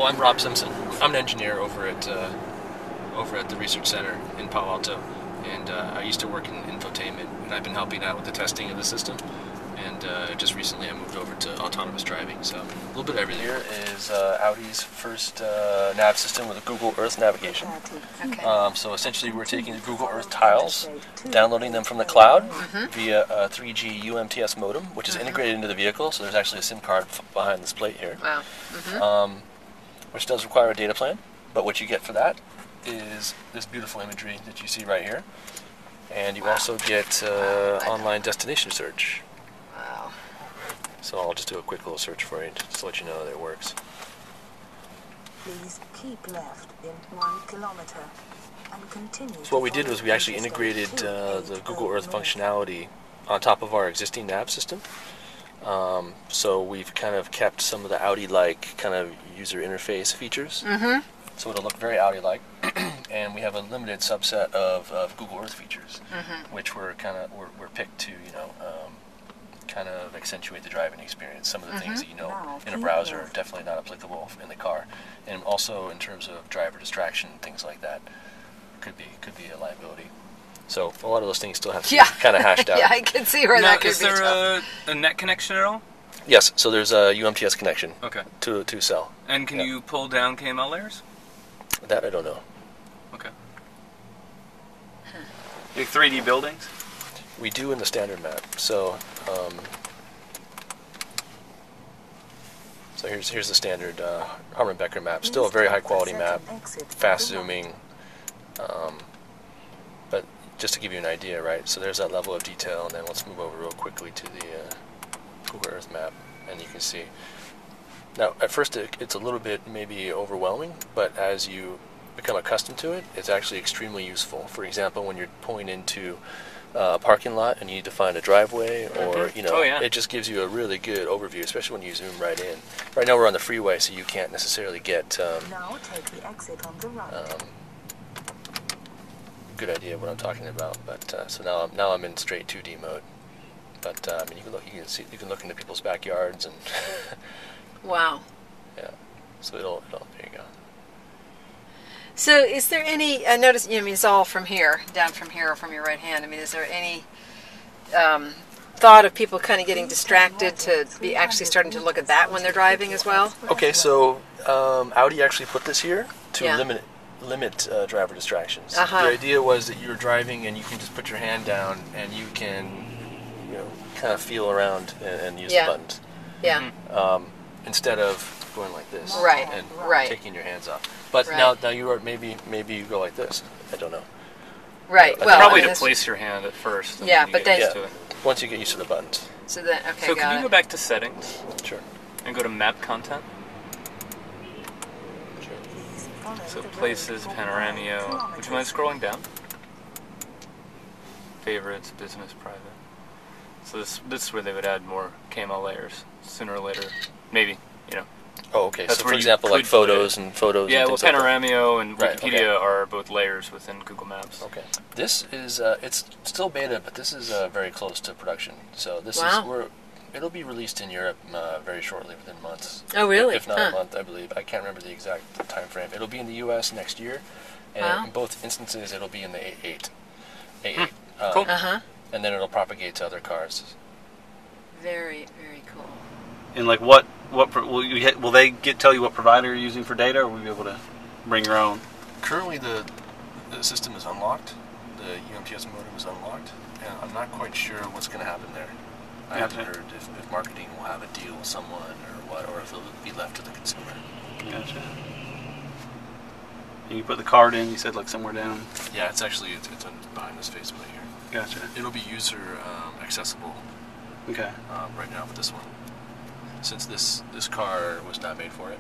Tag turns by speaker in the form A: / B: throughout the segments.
A: Well, I'm Rob Simpson. I'm an engineer over at the research center in Palo Alto, and I used to work in infotainment, and I've been helping out with the testing of the system. And just recently, I moved over to autonomous driving. So a little bit of everything. Here is Audi's first nav system with a Google Earth navigation.
B: Okay.
A: So essentially, we're taking the Google Earth tiles, downloading them from the cloud via a 3G UMTS modem, which is integrated into the vehicle. So there's actually a SIM card behind this plate here.
B: Wow.
A: Which does require a data plan, but what you get for that is this beautiful imagery that you see right here, and you also get online destination search.
B: Wow.
A: So I'll just do a quick little search for you, just to let you know that it works.
C: Please keep left in 1 kilometer and continue.
A: So what we did was we actually integrated the Google Earth functionality on top of our existing nav system. So we've kind of kept some of the Audi-like kind of user interface features. So it'll look very Audi-like, and we have a limited subset of Google Earth features, which we're picked to kind of accentuate the driving experience. Some of the things that you know in a browser are definitely not applicable in the car, and also in terms of driver distraction, things like that could be a liability. So a lot of those things still have to be kind of hashed out.
B: Yeah, I can see where that could be.
D: Is there a net connection at all?
A: Yes, so there's a UMTS connection to cell.
D: And can you pull down KML layers?
A: That I don't know.
D: Okay.
E: Big 3D buildings?
A: We do in the standard map. So so here's the standard Harmon-Becker map. Still a very high quality map, fast zooming. But just to give you an idea, right? So there's that level of detail, and then let's move over real quickly to the Google Earth map, and you can see. Now, at first, it's a little bit maybe overwhelming, but as you become accustomed to it, it's actually extremely useful. For example, when you're pulling into a parking lot and you need to find a driveway, or it just gives you a really good overview, especially when you zoom right in. Right now, we're on the freeway, so you can't necessarily get
C: now take the exit on the right.
A: Good idea of what I'm talking about. But so now I'm in straight 2D mode. But I mean, you can look into people's backyards and.
B: Wow.
A: Yeah. So there you go.
B: So is there any, I notice, it's all from here, down from here, or from your right hand. I mean, is there any thought of people kind of getting distracted to be actually starting to look at that when they're driving as well?
A: Okay, so Audi actually put this here to limit driver distractions. The idea was that you're driving and you can just put your hand down and you can, kind of feel around and use the buttons.
B: Yeah.
A: Instead of going like this and taking your hands off. But now you are maybe you go like this. I don't know.
B: Right.
D: Well, probably to place your hand at first.
B: Yeah, but then
A: once you get used to the buttons.
B: So then,
D: So can you go back to settings?
A: Sure.
D: And go to map content.
A: Sure.
D: So places, Panoramio. Would you mind scrolling down? Favorites, business, private. So this is where they would add more KML layers sooner or later. Maybe,
A: Oh, okay.
D: That's
A: so, for example, like photos and photos.
D: Yeah,
A: and
D: well,
A: things
D: Panoramio and
A: Right,
D: Wikipedia are both layers within Google Maps.
A: Okay. This is it's still beta, but this is very close to production. So this it'll be released in Europe very shortly, within months.
B: Oh, really?
A: If not a month, I believe. I can't remember the exact time frame. It'll be in the U.S. next year, and in both instances, it'll be in the A8. A8.
D: Cool.
A: And then it'll propagate to other cars.
B: Very, very cool.
E: And like will they tell you what provider you're using for data, or will you be able to bring your own?
A: Currently, the system is unlocked. The UMTS modem is unlocked, and I'm not quite sure what's going to happen there. I haven't heard if marketing will have a deal with someone or what, or if it'll be left to the consumer.
E: Gotcha. And you put the card in, you said, like somewhere down?
A: Yeah, it's behind this faceplate here.
E: Gotcha.
A: It'll be user accessible.
E: Okay.
A: Right now with this one. Since this car was not made for it,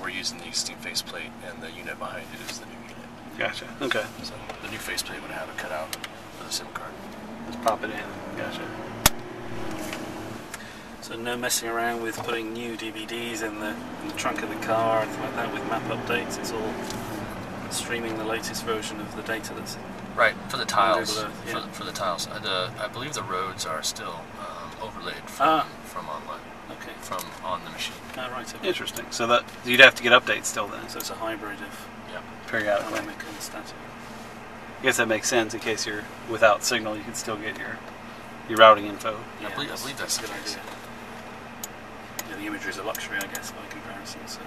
A: we're using the existing faceplate, and the unit behind it is the new unit.
E: Gotcha. Okay.
A: So the new faceplate would have a cutout for the SIM card.
E: Let's pop it in. Gotcha.
F: So no messing around with putting new DVDs in the trunk of the car or anything like that with map updates. It's all streaming the latest version of the data that's
A: right for the tiles.
F: Earth,
A: for the tiles, I believe the roads are still overlaid
F: Ah.
A: from online,
F: Okay.
A: from on the machine.
F: Ah, right. Okay.
E: Interesting. So that you'd have to get updates still then,
F: So it's a hybrid of
E: periodically.
F: dynamic and static.
E: I guess that makes sense in case you're without signal, you can still get your routing info.
A: I believe that's
F: a good
A: the case.
F: idea. Yeah, the imagery is a luxury, I guess, by comparison. So.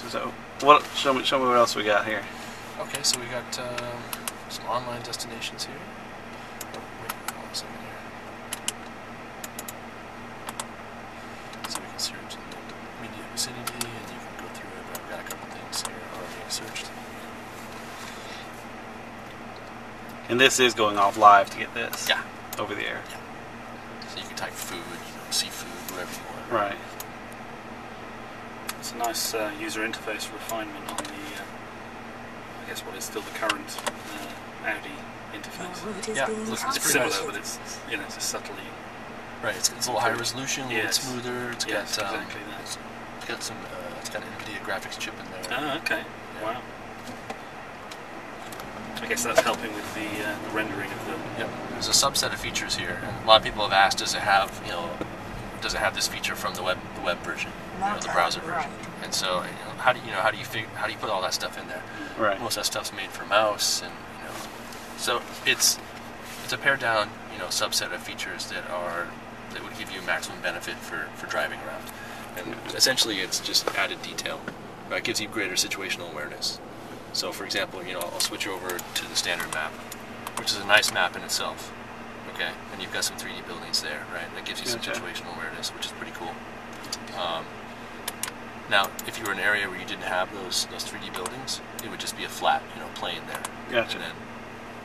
E: So what? Show me what else we got here.
A: Okay, so we got some online destinations here. Oh, wait, hold on a second here. So we can search in the immediate vicinity, and you can go through it. I've got a couple things here already searched.
E: And this is going off live to get this.
A: Yeah.
E: Over the air.
A: So you can type food, seafood, whatever you want.
E: Right.
F: It's a nice user interface refinement on the, I guess what is still the current Audi interface.
C: Your route is
A: Yeah,
C: being
A: looks-
F: It's
A: it's pretty
F: similar,
C: updated.
F: but it's just subtly.
A: Right, it's a little higher resolution, a little
F: Yes.
A: smoother. It's
F: Yes,
A: got
F: exactly that.
A: it's got some it's got an NVIDIA graphics chip in there.
F: Ah, okay.
A: Yeah.
F: Wow. I guess that's helping with the rendering of the.
A: Yep. There's a subset of features here, and a lot of people have asked, does it have this feature from the web version, the browser version? And so, how do you put all that stuff in there?
E: Right.
A: Most of that stuff's made for mouse, and so it's a pared down subset of features that would give you maximum benefit for driving around. And essentially, it's just added detail. Right? It gives you greater situational awareness. So, for example, I'll switch over to the standard map, which is a nice map in itself. Okay, and you've got some 3D buildings there, right? That gives you some
E: Gotcha.
A: situational awareness, which is pretty cool. Now, if you were in an area where you didn't have those 3D buildings, it would just be a flat, plain there.
E: Gotcha.
A: And then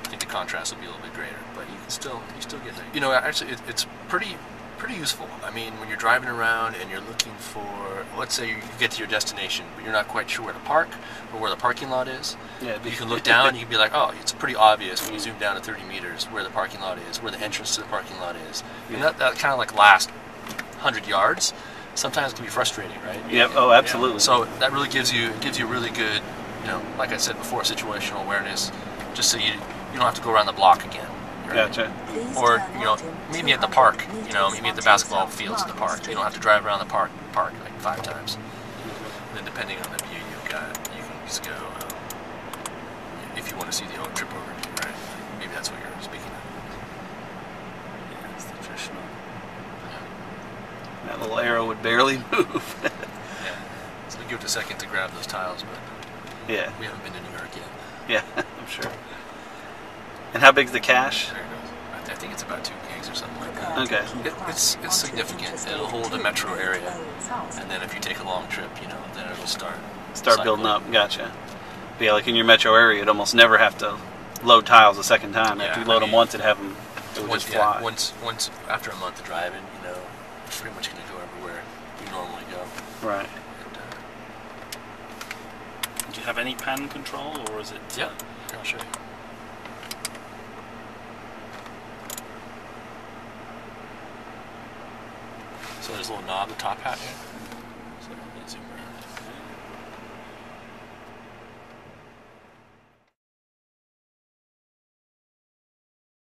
A: I think the contrast would be a little bit greater, but you still get there. Actually, it's pretty useful. I mean, when you're driving around and you're looking for, let's say you get to your destination, but you're not quite sure where to park or where the parking lot is.
E: Yeah.
A: You can look down and you can be like, oh, it's pretty obvious when you zoom down to 30 meters where the parking lot is, where the entrance to the parking lot is. And that kind of like last 100 yards sometimes can be frustrating, right?
E: Yep. Oh, absolutely.
A: So that really gives you really good, like I said before, situational awareness, just so you don't have to go around the block again. Right?
E: Gotcha.
C: Please
A: Or,
C: turn right in
A: meet me at the
C: 200
A: park,
C: meters
A: meet me at the
C: onto
A: basketball
C: South
A: fields at the
C: Market
A: park. You don't have to
C: Street.
A: drive around the park like 5 times. And then depending on the view you've got, you can just go, if you want to see the whole trip overview, right? Maybe that's what you're speaking of.
F: Yeah, it's the traditional.
E: That little arrow would barely move.
A: Yeah. So give it a second to grab those tiles, but
E: Yeah.
A: we haven't been to New York yet.
E: Yeah. I'm sure. And how big's the cache?
A: There it goes. I think it's about 2 gigs or something like that.
E: Okay.
A: It's significant. It'll hold a metro area, and then if you take a long trip, then it'll start
E: Building up. Gotcha. But yeah, like in your metro area, you'd almost never have to load tiles a second time.
A: Yeah,
E: After you load them once, it'd have them. It would
A: Once,
E: just fly.
A: once after a month of driving, you're pretty much going to go everywhere you normally go.
E: Right.
A: And,
F: Do you have any pan control, or is it?
A: yeah, I'll show you. So there's a little knob, the top hat here. So let me zoom around.